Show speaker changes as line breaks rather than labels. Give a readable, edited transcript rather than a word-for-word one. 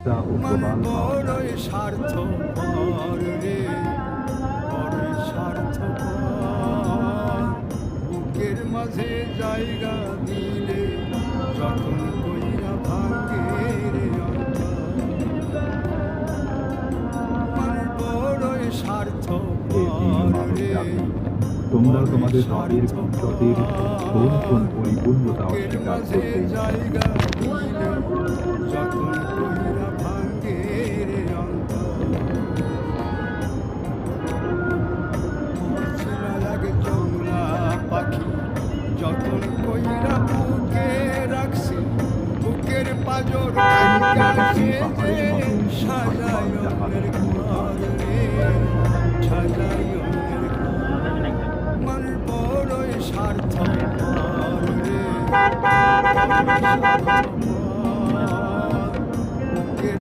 তা ও
মানুষ
প্রবাল পাওয়া যায়।
বড়ই স্বার্থপর রে, বড়ই স্বার্থপর। বুকের মাঝে জায়গা দিলে যখন কইরা ভাঙ্গে রে অন্তর। মানুষ বড়ই
হে দীন
স্বার্থপর
মানব
রে,
জাতি, তোমরা
বড়ই
তোমাদের রবের কুদরতের কোন
স্বার্থপর।
কোন পরিপূর্ণতা
বুকের
অস্বীকার
মাঝে
করবে?
জায়গা দিলে যখন কইরা ভাঙ্গে রে অন্তর। চেনা লাগে জংলা পাখি যতন কইরা বুকে রাখছি, বুকের পাজর
নদী
কাছে যে
পাহাড়ের মতো ভাসমান
সাজায়
জাহাজের
অন্যের
পূর্ণতা।
ঘর রে, সাজায় অন্যের ঘর। মানুষ বড়ই স্বার্থপর রে, বড়ই স্বার্থপর।